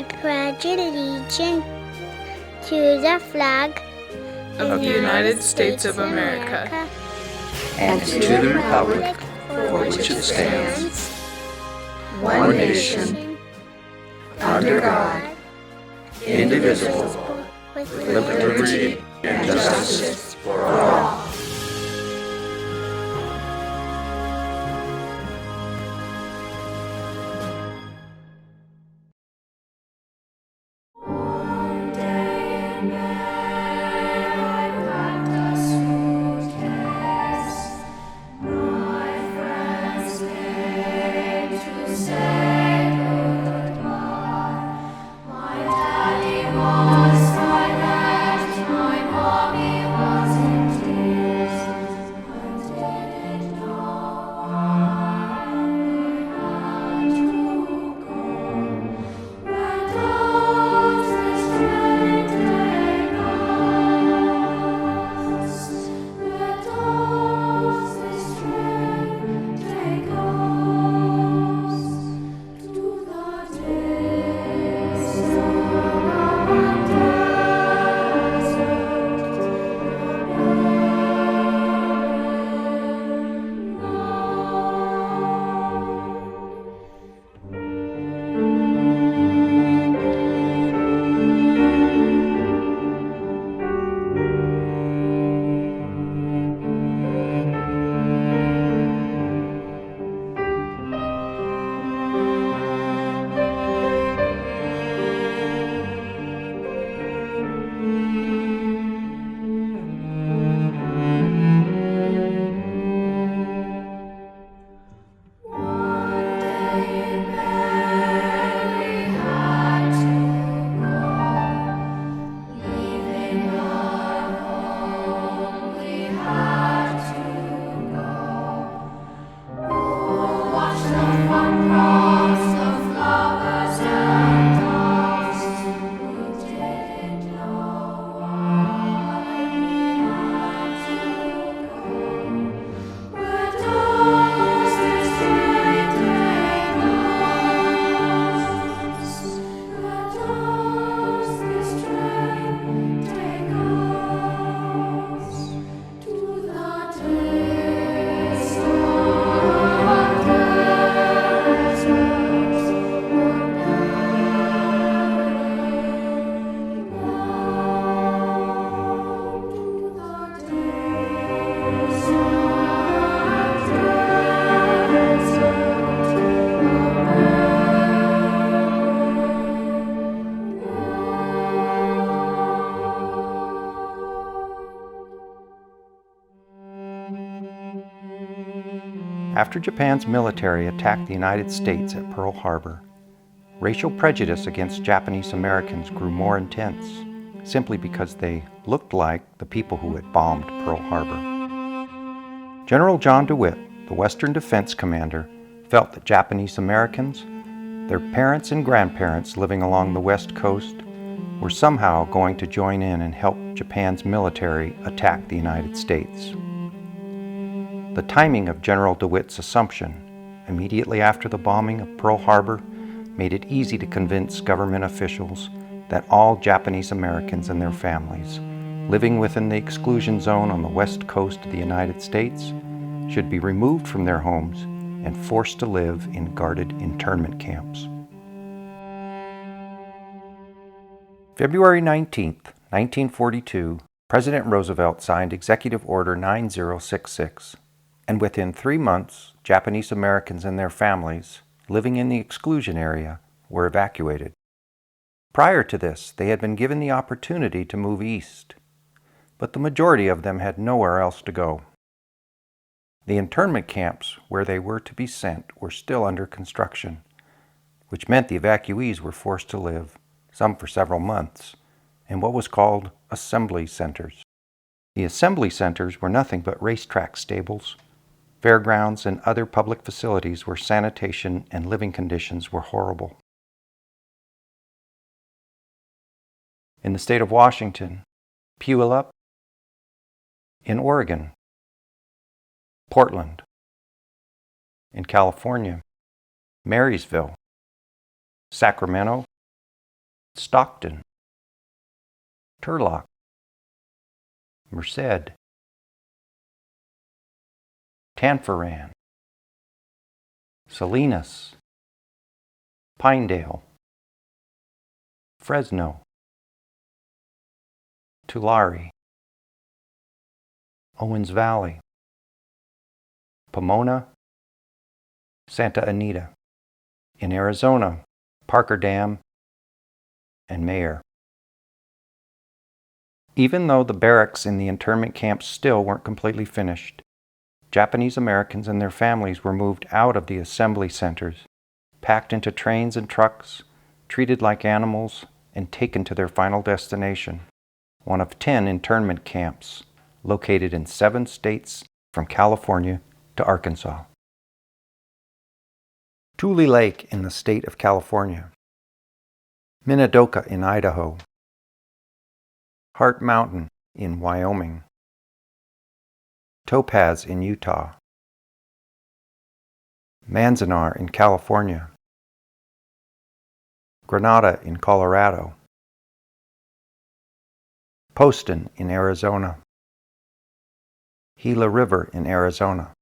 I pledge allegiance to the flag of the United States of America and to the republic for which it stands, one nation, under God, indivisible, with liberty and justice for all. After Japan's military attacked the United States at Pearl Harbor, racial prejudice against Japanese Americans grew more intense, simply because they looked like the people who had bombed Pearl Harbor. General John DeWitt, the Western Defense Commander, felt that Japanese Americans, their parents and grandparents living along the West Coast, were somehow going to join in and help Japan's military attack the United States. The timing of General DeWitt's assumption, immediately after the bombing of Pearl Harbor, made it easy to convince government officials that all Japanese Americans and their families living within the exclusion zone on the west coast of the United States should be removed from their homes and forced to live in guarded internment camps. February 19, 1942, President Roosevelt signed Executive Order 9066, and within 3 months, Japanese Americans and their families living in the exclusion area were evacuated. Prior to this, they had been given the opportunity to move east, but the majority of them had nowhere else to go. The internment camps where they were to be sent were still under construction, which meant the evacuees were forced to live, some for several months, in what was called assembly centers. The assembly centers were nothing but racetrack stables, fairgrounds, and other public facilities where sanitation and living conditions were horrible. In the state of Washington, Puyallup, in Oregon, Portland, in California, Marysville, Sacramento, Stockton, Turlock, Merced, Tanforan, Salinas, Pinedale, Fresno, Tulare, Owens Valley, Pomona, Santa Anita. In Arizona, Parker Dam, and Mayer. Even though the barracks in the internment camps still weren't completely finished, Japanese Americans and their families were moved out of the assembly centers, packed into trains and trucks, treated like animals, and taken to their final destination, one of 10 internment camps located in 7 states from California to Arkansas. Tule Lake in the state of California, Minidoka in Idaho, Hart Mountain in Wyoming, Topaz in Utah, Manzanar in California, Granada in Colorado, Poston in Arizona, Gila River in Arizona,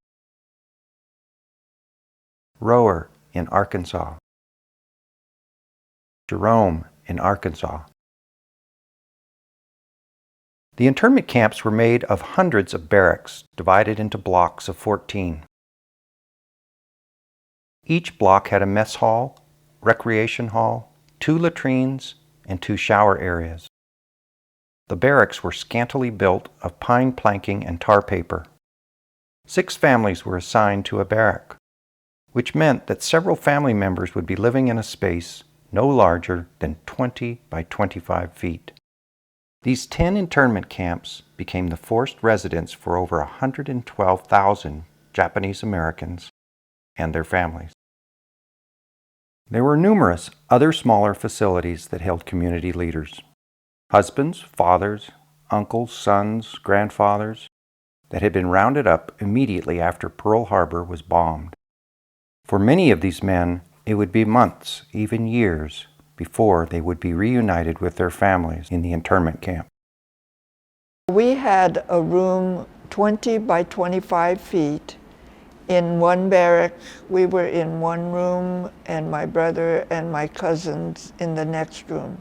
Rower in Arkansas, Jerome in Arkansas. The internment camps were made of hundreds of barracks divided into blocks of 14. Each block had a mess hall, recreation hall, 2 latrines, and 2 shower areas. The barracks were scantily built of pine planking and tar paper. 6 families were assigned to a barrack, which meant that several family members would be living in a space no larger than 20 by 25 feet. These 10 internment camps became the forced residence for over 112,000 Japanese Americans and their families. There were numerous other smaller facilities that held community leaders, husbands, fathers, uncles, sons, grandfathers, that had been rounded up immediately after Pearl Harbor was bombed. For many of these men, it would be months, even years, before they would be reunited with their families in the internment camp. We had a room 20 by 25 feet. In one barrack, we were in one room, and my brother and my cousins in the next room.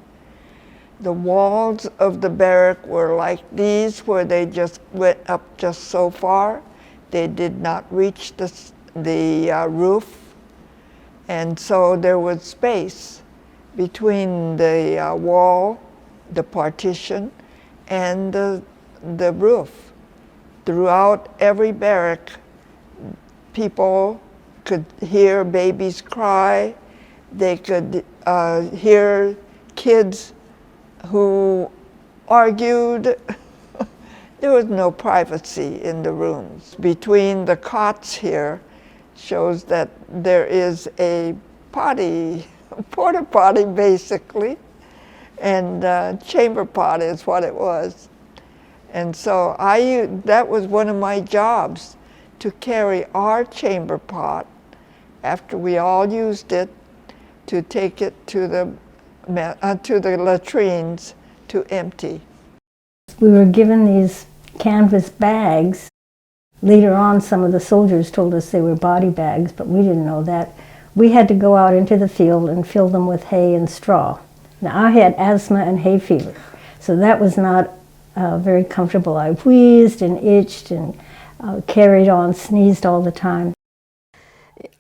The walls of the barrack were like these, where they just went up just so far. They did not reach the roof. And so there was space between the wall, the partition, and the roof. Throughout every barrack, people could hear babies cry. They could hear kids who argued. There was no privacy in the rooms. Between the cots here shows that there is a porta potty basically, and chamber pot is what it was. And so that was one of my jobs, to carry our chamber pot after we all used it, to take it to the latrines to empty. We were given these canvas bags. Later on, some of the soldiers told us they were body bags, but we didn't know that. We had to go out into the field and fill them with hay and straw. Now, I had asthma and hay fever, so that was not very comfortable. I wheezed and itched and carried on, sneezed all the time.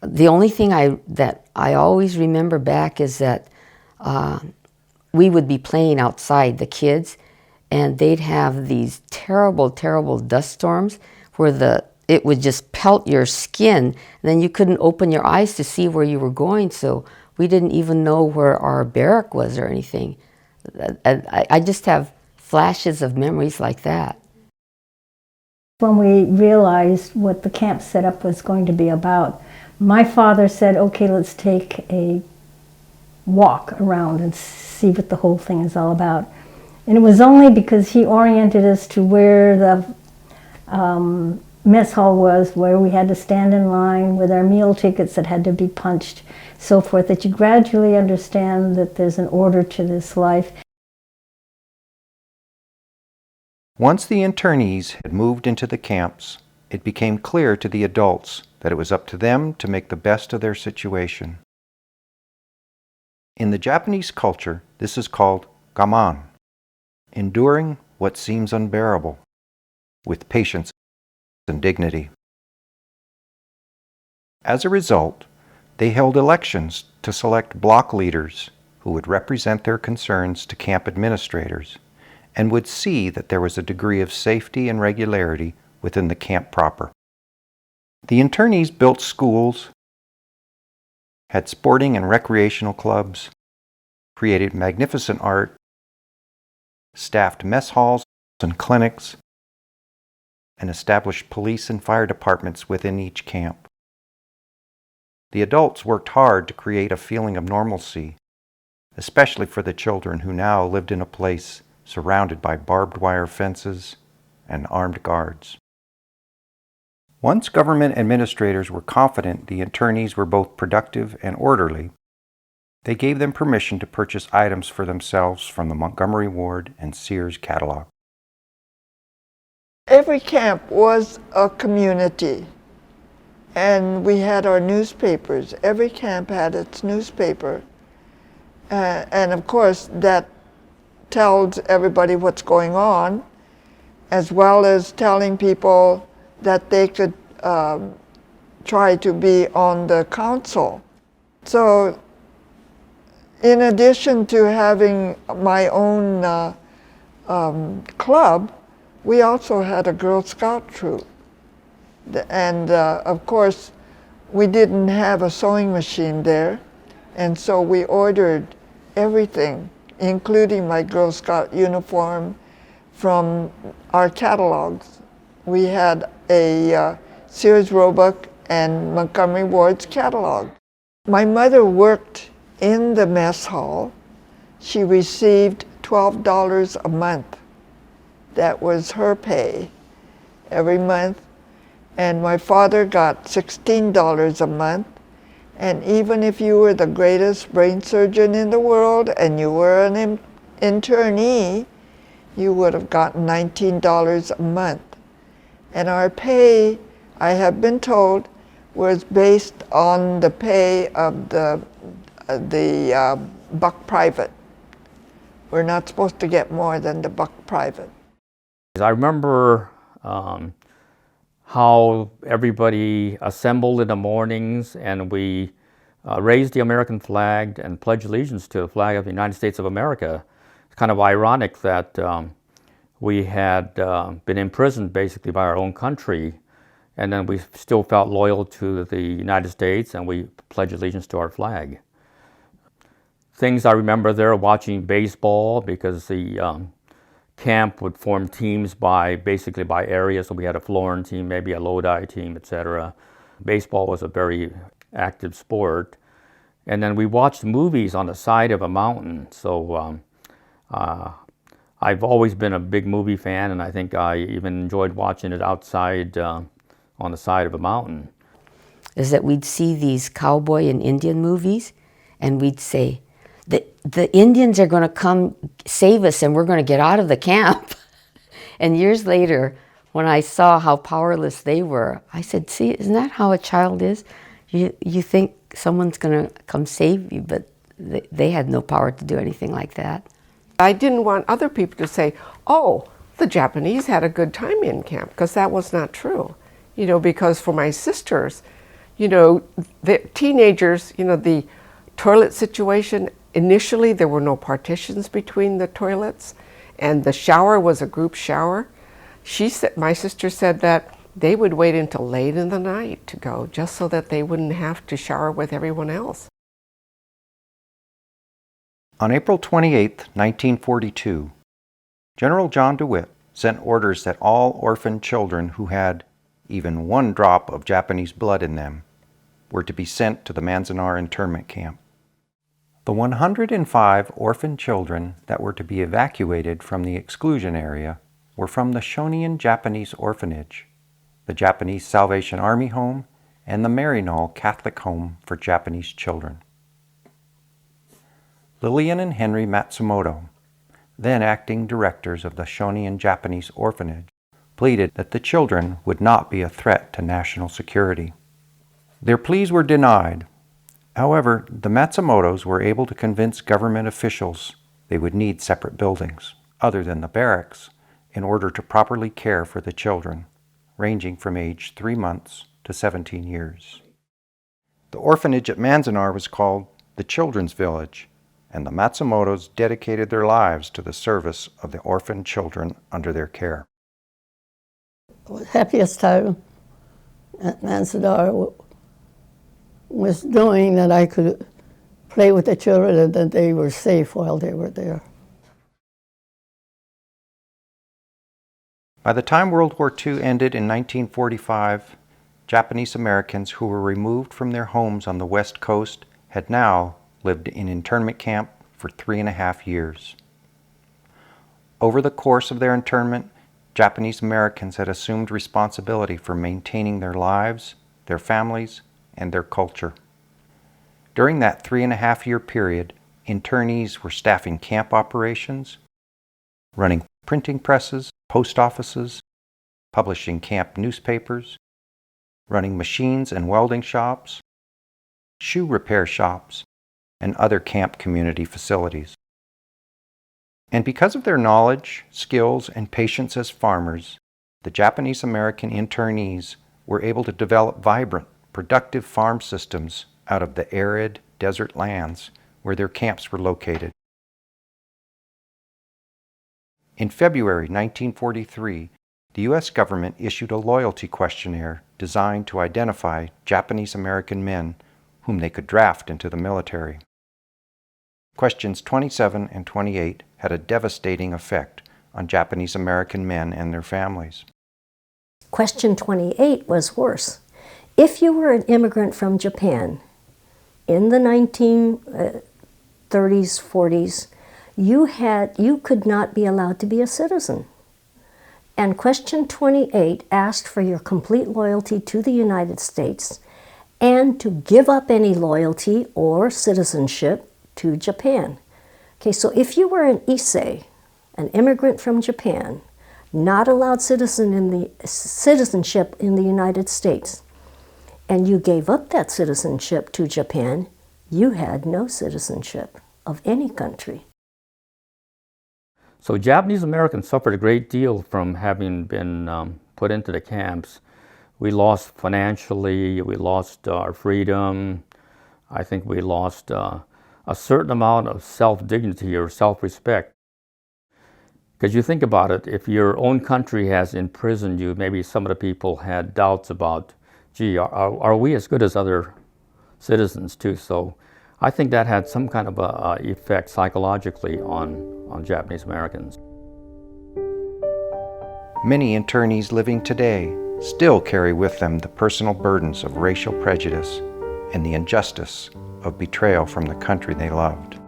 The only thing that I always remember back is that we would be playing outside, the kids, and they'd have these terrible, terrible dust storms where it would just pelt your skin, and then you couldn't open your eyes to see where you were going, so we didn't even know where our barrack was or anything. I just have flashes of memories like that. When we realized what the camp setup was going to be about, my father said, okay, let's take a walk around and see what the whole thing is all about. And it was only because he oriented us to where the mess hall was, where we had to stand in line with our meal tickets that had to be punched, so forth, that you gradually understand that there's an order to this life. Once the internees had moved into the camps, it became clear to the adults that it was up to them to make the best of their situation. In the Japanese culture, this is called gaman, enduring what seems unbearable, with patience and dignity. As a result, they held elections to select block leaders who would represent their concerns to camp administrators and would see that there was a degree of safety and regularity within the camp proper. The internees built schools, had sporting and recreational clubs, created magnificent art, staffed mess halls and clinics, and established police and fire departments within each camp. The adults worked hard to create a feeling of normalcy, especially for the children who now lived in a place surrounded by barbed wire fences and armed guards. Once government administrators were confident the internees were both productive and orderly, they gave them permission to purchase items for themselves from the Montgomery Ward and Sears catalog. Every camp was a community, and we had our newspapers. Every camp had its newspaper, and of course that tells everybody what's going on, as well as telling people that they could try to be on the council. So in addition to having my own club, we also had a Girl Scout troop. And of course, we didn't have a sewing machine there, and so we ordered everything, including my Girl Scout uniform, from our catalogs. We had a Sears Roebuck and Montgomery Ward's catalog. My mother worked in the mess hall. She received $12 a month. That was her pay every month. And my father got $16 a month. And even if you were the greatest brain surgeon in the world and you were an internee, you would have gotten $19 a month. And our pay, I have been told, was based on the pay of the buck private. We're not supposed to get more than the buck private. I remember how everybody assembled in the mornings, and we raised the American flag and pledged allegiance to the flag of the United States of America. It's kind of ironic that we had been imprisoned basically by our own country, and then we still felt loyal to the United States, and we pledged allegiance to our flag. Things I remember there, watching baseball, because the camp would form teams basically by area. So we had a Florin team, maybe a Lodi team, etc. Baseball was a very active sport. And then we watched movies on the side of a mountain. So I've always been a big movie fan, and I think I even enjoyed watching it outside on the side of a mountain. Is that we'd see these cowboy and Indian movies, and we'd say, the Indians are going to come save us and we're going to get out of the camp. And years later, when I saw how powerless they were, I said, see, isn't that how a child is? You think someone's going to come save you, but they had no power to do anything like that. I didn't want other people to say, oh, the Japanese had a good time in camp, because that was not true. Because for my sisters, the teenagers, the toilet situation, initially there were no partitions between the toilets, and the shower was a group shower. My sister said that they would wait until late in the night to go, just so that they wouldn't have to shower with everyone else. On April 28, 1942, General John DeWitt sent orders that all orphaned children who had even one drop of Japanese blood in them were to be sent to the Manzanar internment camp. The 105 orphan children that were to be evacuated from the exclusion area were from the Shonian Japanese orphanage, the Japanese Salvation Army Home, and the Maryknoll Catholic Home for Japanese Children. Lillian and Henry Matsumoto, then acting directors of the Shonin Japanese Orphanage, pleaded that the children would not be a threat to national security. Their pleas were denied. However, the Matsumotos were able to convince government officials they would need separate buildings, other than the barracks, in order to properly care for the children, ranging from age 3 months to 17 years. The orphanage at Manzanar was called the Children's Village, and the Matsumotos dedicated their lives to the service of the orphaned children under their care. The happiest time at Manzanar was knowing that I could play with the children and that they were safe while they were there. By the time World War II ended in 1945, Japanese Americans who were removed from their homes on the West Coast had now lived in internment camp for 3.5 years. Over the course of their internment, Japanese Americans had assumed responsibility for maintaining their lives, their families, and their culture. During that 3.5-year period, internees were staffing camp operations, running printing presses, post offices, publishing camp newspapers, running machines and welding shops, shoe repair shops, and other camp community facilities. And because of their knowledge, skills, and patience as farmers, the Japanese American internees were able to develop vibrant, productive farm systems out of the arid desert lands where their camps were located. In February 1943, the U.S. government issued a loyalty questionnaire designed to identify Japanese American men whom they could draft into the military. Questions 27 and 28 had a devastating effect on Japanese American men and their families. Question 28 was worse. If you were an immigrant from Japan in the 1930s, 40s, you could not be allowed to be a citizen. And question 28 asked for your complete loyalty to the United States and to give up any loyalty or citizenship to Japan. Okay, so if you were an Issei, an immigrant from Japan, not allowed citizenship in the United States, and you gave up that citizenship to Japan, you had no citizenship of any country. So Japanese Americans suffered a great deal from having been put into the camps. We lost financially, we lost our freedom. I think we lost a certain amount of self-dignity or self-respect. Because you think about it, if your own country has imprisoned you, maybe some of the people had doubts about, gee, are we as good as other citizens too? So I think that had some kind of a effect psychologically on Japanese Americans. Many internees living today still carry with them the personal burdens of racial prejudice and the injustice of betrayal from the country they loved.